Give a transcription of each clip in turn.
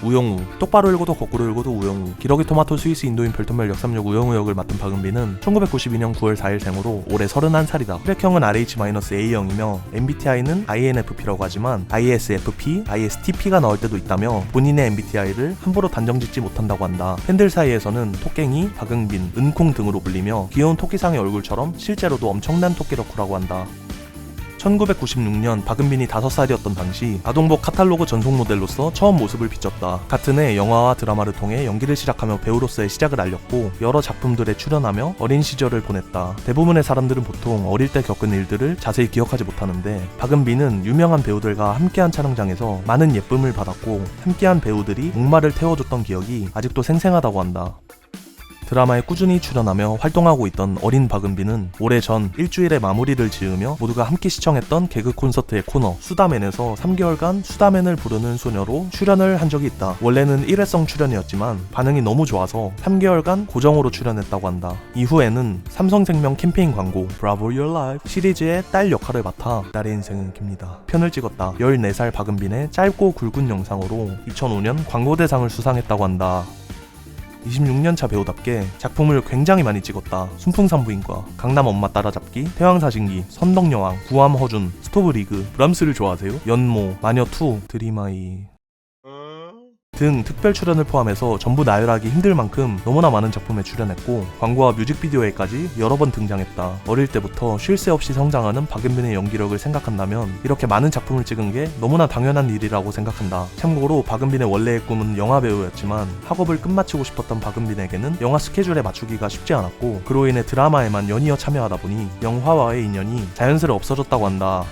우영우, 똑바로 읽어도 거꾸로 읽어도 우영우, 기러기 토마토 스위스 인도인 별똥별 역삼역 우영우 역을 맡은 박은빈은 1992년 9월 4일 생으로 올해 31살이다. 혈액형은 RH-A형이며 MBTI는 INFP라고 하지만 ISFP, ISTP가 나올 때도 있다며 본인의 MBTI를 함부로 단정짓지 못한다고 한다. 팬들 사이에서는 토깽이, 박은빈, 은콩 등으로 불리며 귀여운 토끼상의 얼굴처럼 실제로도 엄청난 토끼 덕후라고 한다. 1996년 박은빈이 5살이었던 당시 아동복 카탈로그 전속 모델로서 처음 모습을 비췄다. 같은 해 영화와 드라마를 통해 연기를 시작하며 배우로서의 시작을 알렸고 여러 작품들에 출연하며 어린 시절을 보냈다. 대부분의 사람들은 보통 어릴 때 겪은 일들을 자세히 기억하지 못하는데 박은빈은 유명한 배우들과 함께한 촬영장에서 많은 예쁨을 받았고 함께한 배우들이 목마를 태워줬던 기억이 아직도 생생하다고 한다. 드라마에 꾸준히 출연하며 활동하고 있던 어린 박은빈은 오래전 일주일에 마무리를 지으며 모두가 함께 시청했던 개그 콘서트의 코너 수다맨에서 3개월간 수다맨을 부르는 소녀로 출연을 한 적이 있다. 원래는 1회성 출연이었지만 반응이 너무 좋아서 3개월간 고정으로 출연했다고 한다. 이후에는 삼성생명 캠페인 광고 Bravo Your Life 시리즈의 딸 역할을 맡아 딸의 인생은 깁니다 편을 찍었다. 14살 박은빈의 짧고 굵은 영상으로 2005년 광고대상을 수상했다고 한다. 26년차 배우답게 작품을 굉장히 많이 찍었다. 순풍산부인과, 강남 엄마 따라잡기, 태왕사신기, 선덕여왕, 구암허준, 스토브리그, 브람스를 좋아하세요? 연모, 마녀2, 드림아이 등 특별 출연을 포함해서 전부 나열하기 힘들 만큼 너무나 많은 작품에 출연했고 광고와 뮤직비디오에까지 여러 번 등장했다. 어릴 때부터 쉴 새 없이 성장하는 박은빈의 연기력을 생각한다면 이렇게 많은 작품을 찍은 게 너무나 당연한 일이라고 생각한다. 참고로 박은빈의 원래의 꿈은 영화배우였지만 학업을 끝마치고 싶었던 박은빈에게는 영화 스케줄에 맞추기가 쉽지 않았고 그로 인해 드라마에만 연이어 참여하다 보니 영화와의 인연이 자연스레 없어졌다고 한다.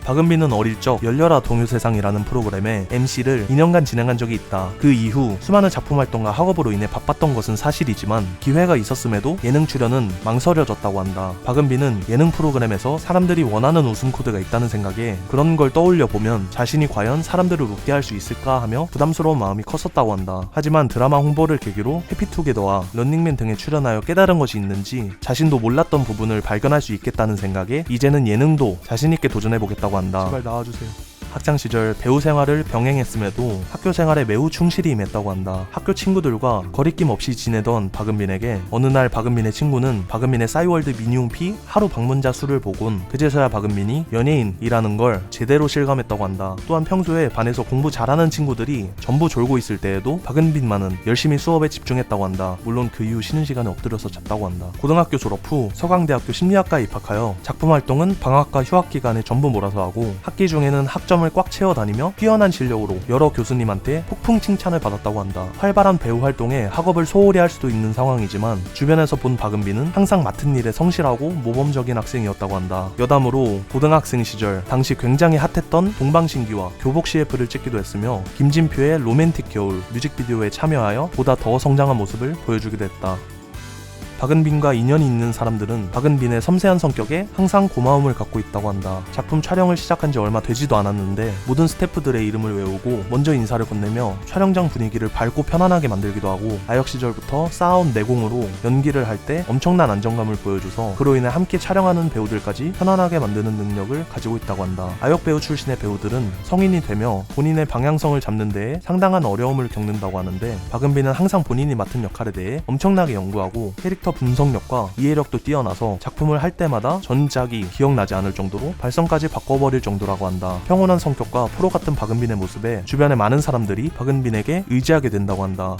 박은빈은 어릴 적 열려라 동요세상이라는 프로그램에 MC를 2년간 진행한 적이 있다. 그 이후 수많은 작품 활동과 학업으로 인해 바빴던 것은 사실이지만 기회가 있었음에도 예능 출연은 망설여졌다고 한다. 박은빈은 예능 프로그램에서 사람들이 원하는 웃음 코드가 있다는 생각에 그런 걸 떠올려 보면 자신이 과연 사람들을 웃게 할 수 있을까 하며 부담스러운 마음이 컸었다고 한다. 하지만 드라마 홍보를 계기로 해피투게더와 런닝맨 등에 출연하여 깨달은 것이 있는지 자신도 몰랐던 부분을 발견할 수 있겠다는 생각에 이제는 예능도 자신있게 도전해보겠다고 한다. 제발 나와주세요. 학창시절 배우 생활을 병행했음에도 학교 생활에 매우 충실히 임했다고 한다. 학교 친구들과 거리낌 없이 지내던 박은빈에게 어느 날 박은빈의 친구는 박은빈의 싸이월드 미니홈피 하루 방문자 수를 보곤 그제서야 박은빈이 연예인이라는 걸 제대로 실감했다고 한다. 또한 평소에 반에서 공부 잘하는 친구들이 전부 졸고 있을 때에도 박은빈만은 열심히 수업에 집중했다고 한다. 물론 그 이후 쉬는 시간에 엎드려서 잤다고 한다. 고등학교 졸업 후 서강대학교 심리학과에 입학하여 작품 활동은 방학과 휴학 기간에 전부 몰아서 하고 학기 중에는 학점 꽉 채워 다니며 뛰어난 실력으로 여러 교수님한테 폭풍 칭찬을 받았다고 한다. 활발한 배우 활동에 학업을 소홀히 할 수도 있는 상황이지만 주변에서 본 박은빈은 항상 맡은 일에 성실하고 모범적인 학생이었다고 한다. 여담으로 고등학생 시절 당시 굉장히 핫했던 동방신기와 교복 CF를 찍기도 했으며 김진표의 로맨틱 겨울 뮤직비디오에 참여하여 보다 더 성장한 모습을 보여주기도 했다. 박은빈과 인연이 있는 사람들은 박은빈의 섬세한 성격에 항상 고마움을 갖고 있다고 한다. 작품 촬영을 시작한 지 얼마 되지도 않았는데 모든 스태프들의 이름을 외우고 먼저 인사를 건네며 촬영장 분위기를 밝고 편안하게 만들기도 하고 아역 시절부터 쌓아온 내공으로 연기를 할 때 엄청난 안정감을 보여줘서 그로 인해 함께 촬영하는 배우들까지 편안하게 만드는 능력을 가지고 있다고 한다. 아역 배우 출신의 배우들은 성인이 되며 본인의 방향성을 잡는 데에 상당한 어려움을 겪는다고 하는데 박은빈은 항상 본인이 맡은 역할에 대해 엄청나게 연구하고 캐릭터 분석력과 이해력도 뛰어나서 작품을 할 때마다 전작이 기억나지 않을 정도로 발성까지 바꿔버릴 정도라고 한다. 평온한 성격과 프로 같은 박은빈의 모습에 주변의 많은 사람들이 박은빈에게 의지하게 된다고 한다.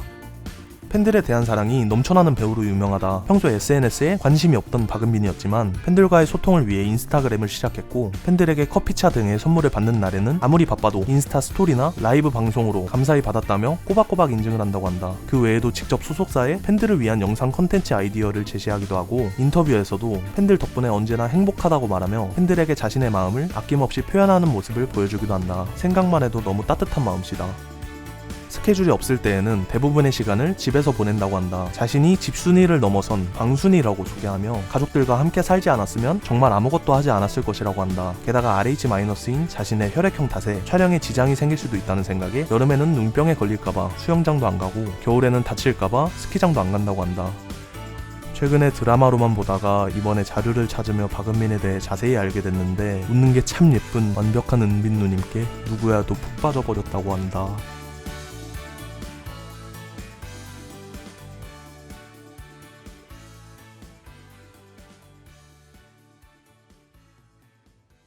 팬들에 대한 사랑이 넘쳐나는 배우로 유명하다. 평소 SNS에 관심이 없던 박은빈이었지만 팬들과의 소통을 위해 인스타그램을 시작했고 팬들에게 커피차 등의 선물을 받는 날에는 아무리 바빠도 인스타 스토리나 라이브 방송으로 감사히 받았다며 꼬박꼬박 인증을 한다고 한다. 그 외에도 직접 소속사에 팬들을 위한 영상 컨텐츠 아이디어를 제시하기도 하고 인터뷰에서도 팬들 덕분에 언제나 행복하다고 말하며 팬들에게 자신의 마음을 아낌없이 표현하는 모습을 보여주기도 한다. 생각만 해도 너무 따뜻한 마음씨다. 스케줄이 없을 때에는 대부분의 시간을 집에서 보낸다고 한다. 자신이 집순이를 넘어선 방순이라고 소개하며 가족들과 함께 살지 않았으면 정말 아무것도 하지 않았을 것이라고 한다. 게다가 RH-인 자신의 혈액형 탓에 촬영에 지장이 생길 수도 있다는 생각에 여름에는 눈병에 걸릴까봐 수영장도 안 가고 겨울에는 다칠까봐 스키장도 안 간다고 한다. 최근에 드라마로만 보다가 이번에 자료를 찾으며 박은빈에 대해 자세히 알게 됐는데 웃는 게 참 예쁜 완벽한 은빈 누님께 누구야도 푹 빠져버렸다고 한다.